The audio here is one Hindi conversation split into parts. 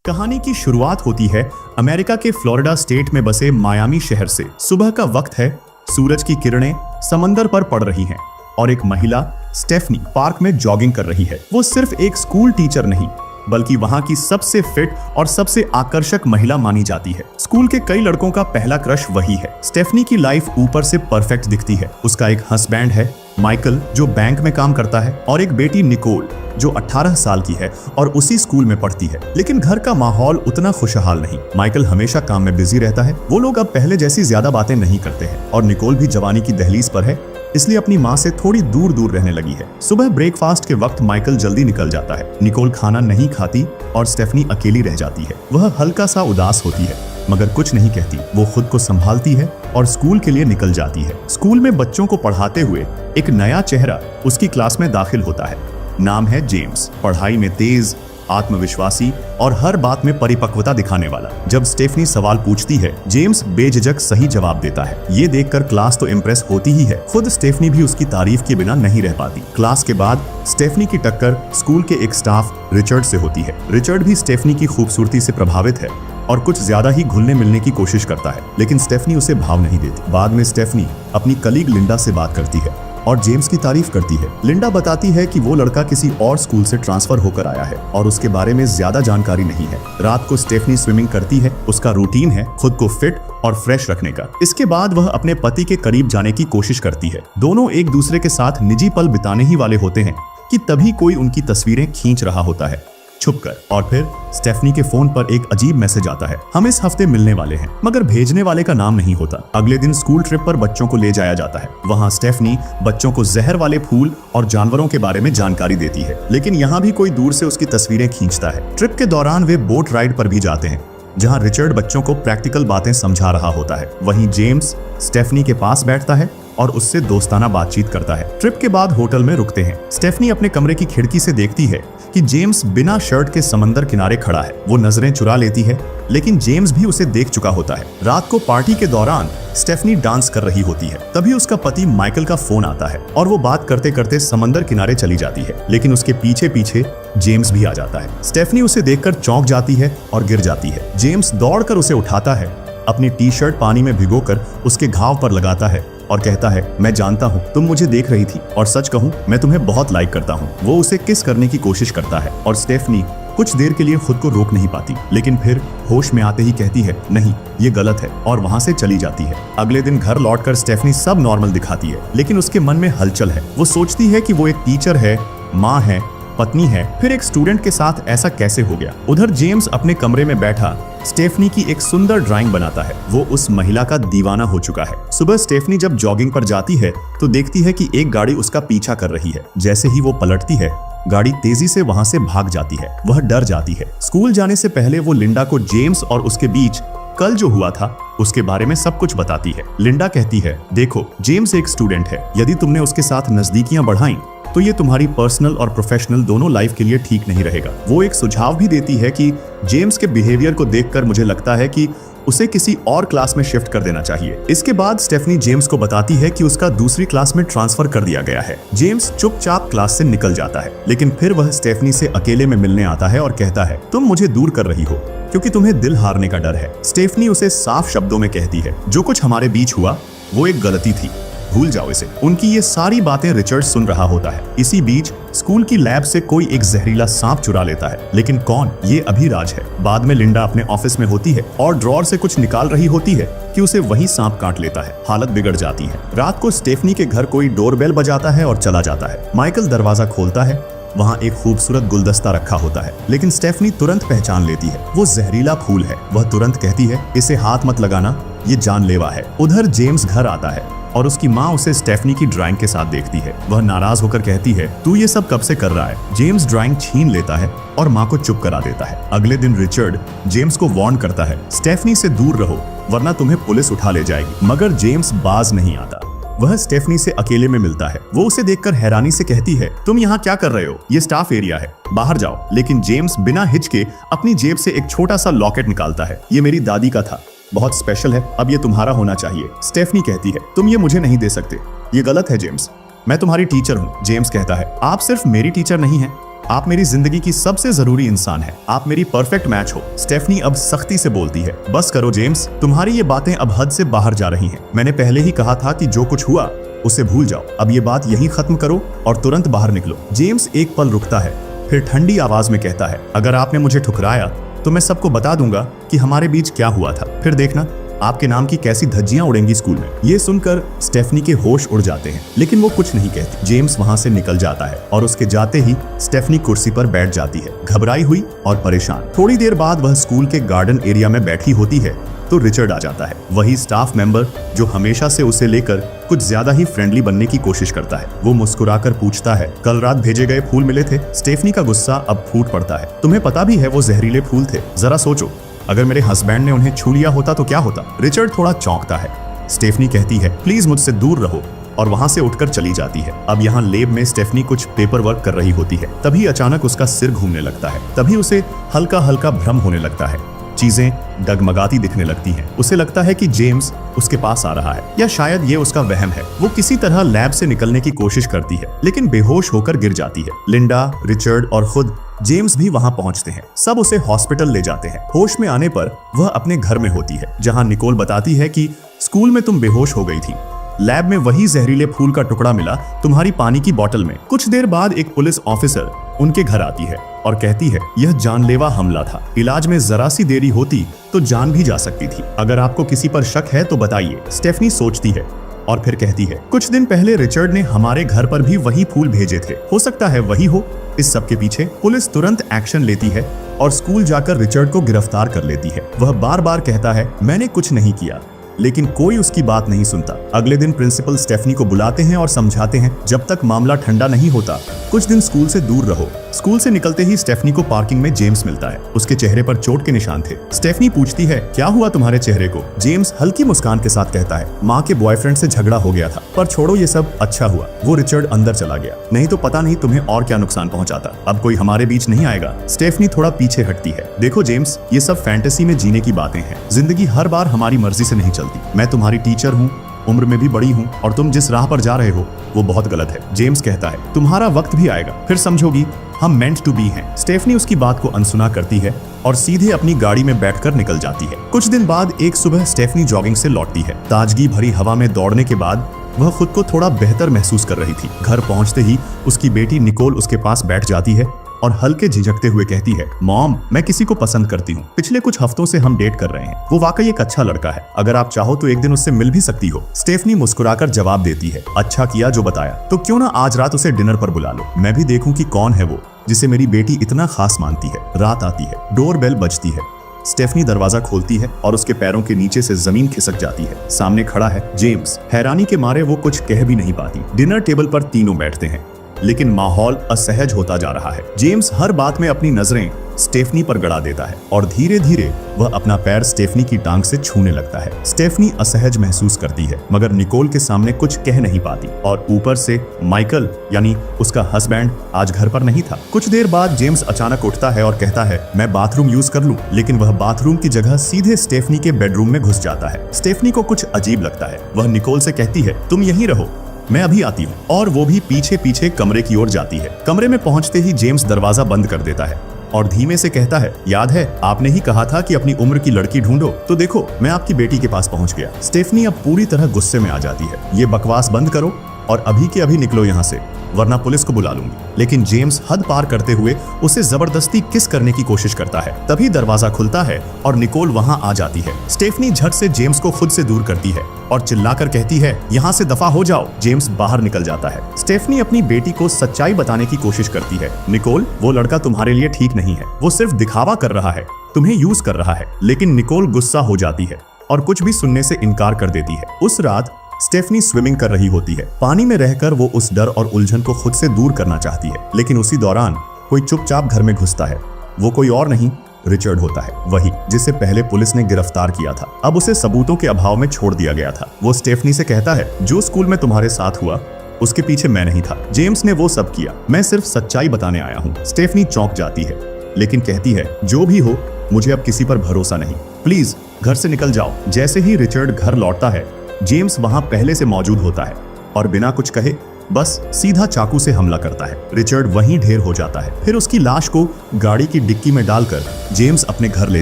कहानी की शुरुआत होती है अमेरिका के फ्लोरिडा स्टेट में बसे मायामी शहर से। सुबह का वक्त है, सूरज की किरणें समंदर पर पड़ रही हैं और एक महिला स्टेफनी पार्क में जॉगिंग कर रही है। वो सिर्फ एक स्कूल टीचर नहीं बल्कि वहां की सबसे फिट और सबसे आकर्षक महिला मानी जाती है। स्कूल के कई लड़कों का पहला क्रश वही है। स्टेफनी की लाइफ ऊपर से परफेक्ट दिखती है। उसका एक हस्बैंड है माइकल जो बैंक में काम करता है और एक बेटी निकोल जो 18 साल की है और उसी स्कूल में पढ़ती है। लेकिन घर का माहौल उतना खुशहाल नहीं। माइकल हमेशा काम में बिजी रहता है। वो लोग अब पहले जैसी ज्यादा बातें नहीं करते हैं और निकोल भी जवानी की दहलीज पर है, इसलिए अपनी माँ से थोड़ी दूर दूर रहने लगी है। सुबह ब्रेकफास्ट के वक्त माइकल जल्दी निकल जाता है। निकोल खाना नहीं खाती और स्टेफनी अकेली रह जाती है। वह हल्का सा उदास होती है मगर कुछ नहीं कहती। वो खुद को संभालती है और स्कूल के लिए निकल जाती है। स्कूल में बच्चों को पढ़ाते हुए एक नया चेहरा उसकी क्लास में दाखिल होता है। नाम है जेम्स। पढ़ाई में तेज, आत्मविश्वासी और हर बात में परिपक्वता दिखाने वाला। जब स्टेफनी सवाल पूछती है, जेम्स बेझिझक सही जवाब देता है। ये देखकर क्लास तो इम्प्रेस होती ही है। खुद स्टेफनी भी उसकी तारीफ के बिना नहीं रह पाती। क्लास के बाद स्टेफनी की टक्कर स्कूल के एक स्टाफ रिचर्ड से होती है। रिचर्ड भी स्टेफनी की खूबसूरती से प्रभावित है और कुछ ज्यादा ही घुलने मिलने की कोशिश करता है, लेकिन स्टेफनी उसे भाव नहीं देती। बाद में स्टेफनी अपनी कलीग लिंडा से बात करती है और जेम्स की तारीफ करती है। लिंडा बताती है कि वो लड़का किसी और स्कूल से ट्रांसफर होकर आया है और उसके बारे में ज्यादा जानकारी नहीं है। रात को स्टेफनी स्विमिंग करती है। उसका रूटीन है खुद को फिट और फ्रेश रखने का। इसके बाद वह अपने पति के करीब जाने की कोशिश करती है। दोनों एक दूसरे के साथ निजी पल बिताने ही वाले होते हैं कि तभी कोई उनकी तस्वीरें खींच रहा होता है छुपकर। और फिर स्टेफनी के फोन पर एक अजीब मैसेज आता है, हम इस हफ्ते मिलने वाले हैं। मगर भेजने वाले का नाम नहीं होता। अगले दिन स्कूल ट्रिप पर बच्चों को ले जाया जाता है। वहाँ स्टेफनी बच्चों को जहर वाले फूल और जानवरों के बारे में जानकारी देती है, लेकिन यहाँ भी कोई दूर से उसकी तस्वीरें खींचता है। ट्रिप के दौरान वे बोट राइड पर भी जाते हैं जहाँ रिचर्ड बच्चों को प्रैक्टिकल बातें समझा रहा होता है। वहीं जेम्स स्टेफनी के पास बैठता है और उससे दोस्ताना बातचीत करता है। ट्रिप के बाद होटल में रुकते हैं। स्टेफनी अपने कमरे की खिड़की से देखती है कि जेम्स बिना शर्ट के समंदर किनारे खड़ा है। वो नजरें चुरा लेती है, लेकिन जेम्स भी उसे देख चुका होता है। रात को पार्टी के दौरान स्टेफनी डांस कर रही होती है। तभी उसका पति माइकल का फोन आता है और वो बात करते करते समंदर किनारे चली जाती है, लेकिन उसके पीछे पीछे जेम्स भी आ जाता है। स्टेफनी उसे देखकर चौंक जाती है और गिर जाती है। जेम्स दौड़कर उसे उठाता है, अपनी टी शर्ट पानी में भिगोकर उसके घाव पर लगाता है और कहता है, मैं जानता हूँ तुम मुझे देख रही थी और सच कहूँ मैं तुम्हें बहुत लाइक करता हूँ। वो उसे किस करने की कोशिश करता है और स्टेफनी कुछ देर के लिए खुद को रोक नहीं पाती, लेकिन फिर होश में आते ही कहती है, नहीं ये गलत है, और वहाँ से चली जाती है। अगले दिन घर लौटकर स्टेफनी सब नॉर्मल दिखाती है, लेकिन उसके मन में हलचल है। वो सोचती है कि वो एक टीचर है, माँ है, पत्नी है, फिर एक स्टूडेंट के साथ ऐसा कैसे हो गया। उधर जेम्स अपने कमरे में बैठा स्टेफनी की एक सुंदर ड्राइंग बनाता है। वो उस महिला का दीवाना हो चुका है। सुबह स्टेफनी जब जॉगिंग पर जाती है तो देखती है कि एक गाड़ी उसका पीछा कर रही है। जैसे ही वो पलटती है, गाड़ी तेजी से वहां से भाग जाती है। वह डर जाती है। स्कूल जाने से पहले वो लिंडा को जेम्स और उसके बीच कल जो हुआ था उसके बारे में सब कुछ बताती है। लिंडा कहती है, देखो जेम्स एक स्टूडेंट है, यदि तुमने उसके साथ नजदीकियां बढ़ाई तो ये तुम्हारी पर्सनल और प्रोफेशनल दोनों लाइफ के लिए ठीक नहीं रहेगा। वो एक सुझाव भी देती है कि जेम्स के बिहेवियर को देखकर मुझे लगता है कि उसे किसी और क्लास में शिफ्ट कर देना चाहिए। इसके बाद स्टेफनी जेम्स को बताती है कि उसका दूसरी क्लास में ट्रांसफर कर दिया गया है। जेम्स चुपचाप क्लास से निकल जाता है, लेकिन फिर वह स्टेफनी से अकेले में मिलने आता है और कहता है, तुम मुझे दूर कर रही हो क्योंकि तुम्हें दिल हारने का डर है। स्टेफनी उसे साफ शब्दों में कहती है, जो कुछ हमारे बीच हुआ वो एक गलती थी, भूल जाओ इसे। उनकी ये सारी बातें रिचर्ड सुन रहा होता है। इसी बीच स्कूल की लैब से कोई एक जहरीला सांप चुरा लेता है, लेकिन कौन, ये अभी राज है। बाद में लिंडा अपने ऑफिस में होती है और ड्रॉर से कुछ निकाल रही होती है कि उसे वही सांप काट लेता है। हालत बिगड़ जाती है। रात को स्टेफनी के घर कोई डोरबेल बजाता है और चला जाता है। माइकल दरवाजा खोलता है। वहाँ एक खूबसूरत गुलदस्ता रखा होता है, लेकिन स्टेफनी तुरंत पहचान लेती है, वो जहरीला फूल है। वह तुरंत कहती है, इसे हाथ मत लगाना, ये जानलेवा है। उधर जेम्स घर आता है और उसकी माँ उसे स्टेफनी की ड्राइंग के साथ देखती है। वह नाराज होकर कहती है, तू ये सब कब से कर रहा है। जेम्स ड्राइंग छीन लेता है और माँ को चुप करा देता है। अगले दिन रिचर्ड जेम्स को वार्न करता है, स्टेफनी से दूर रहो वरना तुम्हें पुलिस उठा ले जाएगी। मगर जेम्स बाज नहीं आता। वह स्टेफनी से अकेले में मिलता है। वो उसे देखकर हैरानी से कहती है, तुम यहाँ क्या कर रहे हो, ये स्टाफ एरिया है, बाहर जाओ। लेकिन जेम्स बिना हिचके अपनी जेब से एक छोटा सा लॉकेट निकालता है। ये मेरी दादी का था, बहुत स्पेशल है, अब ये तुम्हारा होना चाहिए। स्टेफनी कहती है, तुम ये मुझे नहीं दे सकते, ये गलत है जेम्स, मैं तुम्हारी टीचर हूँ। जेम्स कहता है, आप सिर्फ मेरी टीचर नहीं हैं, आप मेरी जिंदगी की सबसे जरूरी इंसान हैं। आप मेरी परफेक्ट मैच हो। स्टेफनी अब सख्ती से बोलती है, बस करो जेम्स, तुम्हारी ये बातें अब हद से बाहर जा रही हैं। मैंने पहले ही कहा था कि जो कुछ हुआ उसे भूल जाओ। अब ये बात यहीं खत्म करो और तुरंत बाहर निकलो। जेम्स एक पल रुकता है, फिर ठंडी आवाज में कहता है, अगर आपने मुझे ठुकराया तो मैं सबको बता दूंगा कि हमारे बीच क्या हुआ था। फिर देखना आपके नाम की कैसी धज्जियां उड़ेंगी स्कूल में। ये सुनकर स्टेफनी के होश उड़ जाते हैं, लेकिन वो कुछ नहीं कहती। जेम्स वहां से निकल जाता है और उसके जाते ही स्टेफनी कुर्सी पर बैठ जाती है, घबराई हुई और परेशान। थोड़ी देर बाद वह स्कूल के गार्डन एरिया में बैठी होती है तो रिचर्ड आ जाता है, वही स्टाफ मेंबर जो हमेशा से उसे लेकर कुछ ज्यादा ही फ्रेंडली बनने की कोशिश करता है। वो मुस्कुराकर पूछता है, कल रात भेजे गए फूल मिले थे? स्टेफनी का गुस्सा अब फूट पड़ता है, तुम्हें पता भी है वो जहरीले फूल थे। जरा सोचो, अगर मेरे हस्बैंड ने उन्हें छू लिया होता तो क्या होता? रिचर्ड थोड़ा चौंकता है। स्टेफनी कहती है, प्लीज मुझसे दूर रहो, और वहां से उठकर चली जाती है। अब यहाँ लैब में स्टेफनी कुछ पेपर वर्क कर रही होती है, तभी अचानक उसका सिर घूमने लगता है। तभी उसे हल्का हल्का भ्रम होने लगता है, चीजें डगमगाती दिखने लगती हैं। उसे लगता है कि जेम्स उसके पास आ रहा है, या शायद ये उसका वहम है। वो किसी तरह लैब से निकलने की कोशिश करती है, लेकिन बेहोश होकर गिर जाती है। लिंडा, रिचर्ड और खुद जेम्स भी वहां पहुंचते हैं। सब उसे हॉस्पिटल ले जाते हैं। होश में आने पर वह अपने घर में होती है, जहां निकोल बताती है कि स्कूल में तुम बेहोश हो गई थी। लैब में वही जहरीले फूल का टुकड़ा मिला तुम्हारी पानी की बोतल में। कुछ देर बाद एक पुलिस ऑफिसर उनके घर आती है और कहती है, यह जानलेवा हमला था। इलाज में जरा सी देरी होती तो जान भी जा सकती थी। अगर आपको किसी पर शक है तो बताइए। स्टेफनी सोचती है और फिर कहती है, कुछ दिन पहले रिचर्ड ने हमारे घर पर भी वही फूल भेजे थे, हो सकता है वही हो। इस सब के पीछे पुलिस तुरंत एक्शन लेती है और स्कूल जाकर रिचर्ड को गिरफ्तार कर लेती है। वह बार बार कहता है, मैंने कुछ नहीं किया, लेकिन कोई उसकी बात नहीं सुनता। अगले दिन प्रिंसिपल स्टेफनी को बुलाते हैं और समझाते हैं, जब तक मामला ठंडा नहीं होता कुछ दिन स्कूल से दूर रहो। स्कूल से निकलते ही स्टेफनी को पार्किंग में जेम्स मिलता है। उसके चेहरे पर चोट के निशान थे। स्टेफनी पूछती है, क्या हुआ तुम्हारे चेहरे को? जेम्स हल्की मुस्कान के साथ कहता है, माँ के बॉयफ्रेंड से झगड़ा हो गया था, पर छोड़ो ये सब, अच्छा हुआ वो रिचर्ड अंदर चला गया, नहीं तो पता नहीं तुम्हें और क्या नुकसान पहुंचाता। अब कोई हमारे बीच नहीं आएगा। स्टेफनी थोड़ा पीछे हटती है। देखो जेम्स, ये सब फैंटेसी में जीने की बातें हैं। जिंदगी हर बार हमारी मर्जी से नहीं चलती। मैं तुम्हारी टीचर हूँ, उम्र में भी बड़ी हूँ, और तुम जिस राह पर जा रहे हो वो बहुत गलत है। जेम्स कहता है, तुम्हारा वक्त भी आएगा, फिर समझोगी हम मेंट टू बी हैं। स्टेफनी उसकी बात को अनसुना करती है और सीधे अपनी गाड़ी में बैठकर निकल जाती है। कुछ दिन बाद एक सुबह स्टेफनी जॉगिंग से लौटती है। ताजगी भरी हवा में दौड़ने के बाद वह खुद को थोड़ा बेहतर महसूस कर रही थी। घर पहुंचते ही उसकी बेटी निकोल उसके पास बैठ जाती है और हल्के झिझकते हुए कहती है, मॉम, मैं किसी को पसंद करती हूँ। पिछले कुछ हफ्तों से हम डेट कर रहे हैं। वो वाकई एक अच्छा लड़का है। अगर आप चाहो तो एक दिन उससे मिल भी सकती हो। स्टेफनी मुस्कुराकर जवाब देती है, अच्छा किया जो बताया। तो क्यों ना आज रात उसे डिनर पर बुला लो, मैं भी देखूं कि कौन है वो जिसे मेरी बेटी इतना खास मानती है। रात आती है, डोर बेल बजती है। स्टेफनी दरवाजा खोलती है और उसके पैरों के नीचे से जमीन खिसक जाती है। सामने खड़ा है जेम्स। हैरानी के मारे वो कुछ कह भी नहीं पाती। डिनर टेबल पर तीनों बैठते हैं, लेकिन माहौल असहज होता जा रहा है। जेम्स हर बात में अपनी नजरें स्टेफनी पर गड़ा देता है और धीरे धीरे वह अपना पैर स्टेफनी की टांग से छूने लगता है। स्टेफनी असहज महसूस करती है, मगर निकोल के सामने कुछ कह नहीं पाती, और ऊपर से माइकल यानी उसका हस्बैंड आज घर पर नहीं था। कुछ देर बाद जेम्स अचानक उठता है और कहता है, मैं बाथरूम यूज कर लूं, लेकिन वह बाथरूम की जगह सीधे स्टेफनी के बेडरूम में घुस जाता है। स्टेफनी को कुछ अजीब लगता है। वह निकोल से कहती है, तुम यहीं रहो, मैं अभी आती हूँ, और वो भी पीछे पीछे कमरे की ओर जाती है। कमरे में पहुंचते ही जेम्स दरवाजा बंद कर देता है और धीमे से कहता है, याद है आपने ही कहा था कि अपनी उम्र की लड़की ढूंढो, तो देखो मैं आपकी बेटी के पास पहुंच गया। स्टेफनी अब पूरी तरह गुस्से में आ जाती है। ये बकवास बंद करो और अभी के अभी निकलो यहाँ से, वरना पुलिस को बुला लूंगी। लेकिन जेम्स हद पार करते हुए उसे जबरदस्ती किस करने की कोशिश करता है। तभी दरवाजा खुलता है और निकोल वहां आ जाती है। स्टेफनी झट से जेम्स को खुद से दूर करती है और चिल्लाकर कहती है, यहाँ से दफा हो जाओ। जेम्स बाहर निकल जाता है। स्टेफनी अपनी बेटी को सच्चाई बताने की कोशिश करती है। निकोल, वो लड़का तुम्हारे लिए ठीक नहीं है, वो सिर्फ दिखावा कर रहा है, तुम्हें यूज कर रहा है। लेकिन निकोल गुस्सा हो जाती है और कुछ भी सुनने से इनकार कर देती है। उस रात स्टेफनी स्विमिंग कर रही होती है। पानी में रहकर वो उस डर और उलझन को खुद से दूर करना चाहती है, लेकिन उसी दौरान कोई चुपचाप घर में घुसता है। वो कोई और नहीं, रिचर्ड होता है, वही जिसे पहले पुलिस ने गिरफ्तार किया था। अब उसे सबूतों के अभाव में छोड़ दिया गया था। वो स्टेफनी से कहता है, जो स्कूल में तुम्हारे साथ हुआ उसके पीछे मैं नहीं था, जेम्स ने वो सब किया, मैं सिर्फ सच्चाई बताने आया हूँ। स्टेफनी चौंक जाती है, लेकिन कहती है, जो भी हो मुझे अब किसी पर भरोसा नहीं, प्लीज घर से निकल जाओ। जैसे ही रिचर्ड घर लौटता है, जेम्स वहां पहले से मौजूद होता है और बिना कुछ कहे बस सीधा चाकू से हमला करता है। रिचर्ड वहीं ढेर हो जाता है। फिर उसकी लाश को गाड़ी की डिक्की में डालकर जेम्स अपने घर ले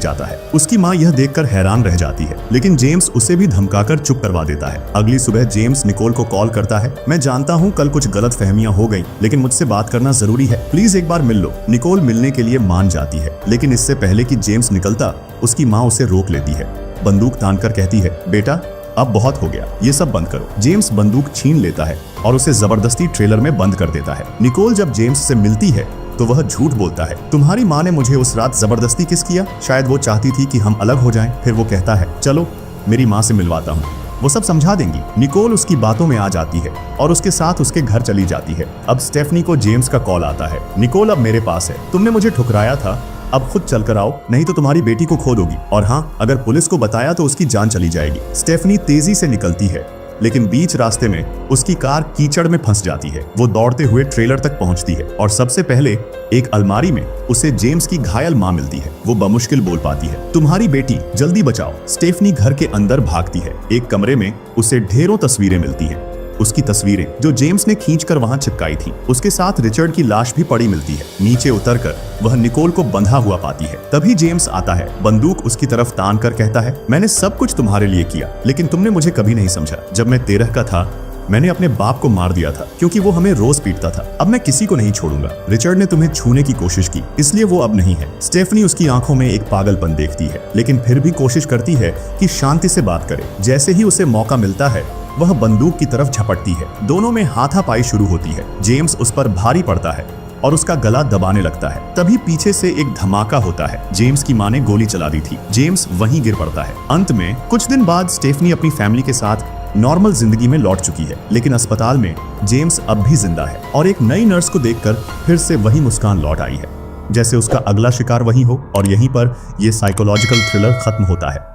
जाता है। उसकी माँ यह देखकर हैरान रह जाती है, लेकिन जेम्स उसे भी धमकाकर चुप करवा देता है। अगली सुबह जेम्स निकोल को कॉल करता है। मैं जानता हूँ कल कुछ गलत फहमियां हो गई, लेकिन मुझसे बात करना जरूरी है, प्लीज एक बार मिल लो। निकोल मिलने के लिए मान जाती है, लेकिन इससे पहले कि जेम्स निकलता उसकी माँ उसे रोक लेती है। बंदूक तानकर कहती है, बेटा अब बहुत हो गया, ये सब बंद करो। जेम्स बंदूक छीन लेता है और उसे जबरदस्ती ट्रेलर में बंद कर देता है। निकोल जब जेम्स से मिलती है तो वह झूठ बोलता है, तुम्हारी माँ ने मुझे उस रात जबरदस्ती किस किया, शायद वो चाहती थी कि हम अलग हो जाएं। फिर वो कहता है, चलो मेरी माँ से मिलवाता हूँ, वो सब समझा देंगी। निकोल उसकी बातों में आ जाती है और उसके साथ उसके घर चली जाती है। अब स्टेफनी को जेम्स का कॉल आता है, निकोल अब मेरे पास है, तुमने मुझे ठुकराया था, अब खुद चलकर आओ, नहीं तो तुम्हारी बेटी को खो दोगी, और हाँ, अगर पुलिस को बताया तो उसकी जान चली जाएगी। स्टेफनी तेजी से निकलती है, लेकिन बीच रास्ते में उसकी कार कीचड़ में फंस जाती है। वो दौड़ते हुए ट्रेलर तक पहुंचती है और सबसे पहले एक अलमारी में उसे जेम्स की घायल माँ मिलती है। वो बमुश्किल बोल पाती है, तुम्हारी बेटी, जल्दी बचाओ। स्टेफनी घर के अंदर भागती है। एक कमरे में उसे ढेरों तस्वीरें मिलती हैं, उसकी तस्वीरें जो जेम्स ने खींचकर वहां चिपकाई थी। उसके साथ रिचर्ड की लाश भी पड़ी मिलती है। नीचे उतरकर वह निकोल को बंधा हुआ पाती है। तभी जेम्स आता है, बंदूक उसकी तरफ तान कर कहता है, मैंने सब कुछ तुम्हारे लिए किया, लेकिन तुमने मुझे कभी नहीं समझा। जब मैं 13 का था मैंने अपने बाप को मार दिया था, क्योंकि वो हमें रोज पीटता था। अब मैं किसी को नहीं छोड़ूंगा। रिचर्ड ने तुम्हें छूने की कोशिश की, इसलिए वो अब नहीं है। स्टेफनी उसकी आंखों में एक पागलपन देखती है, लेकिन फिर भी कोशिश करती है कि शांति से बात करे। जैसे ही उसे मौका मिलता है वह बंदूक की तरफ झपटती है। दोनों में हाथापाई शुरू होती है। जेम्स उस पर भारी पड़ता है और उसका गला दबाने लगता है। तभी पीछे से एक धमाका होता है। जेम्स की माँ ने गोली चला दी थी। जेम्स वहीं गिर पड़ता है। अंत में कुछ दिन बाद स्टेफनी अपनी फैमिली के साथ नॉर्मल जिंदगी में लौट चुकी है, लेकिन अस्पताल में जेम्स अब भी जिंदा है और एक नई नर्स को देखकर फिर से वही मुस्कान लौट आई है, जैसे उसका अगला शिकार वही हो। और यहीं पर यह साइकोलॉजिकल थ्रिलर खत्म होता है।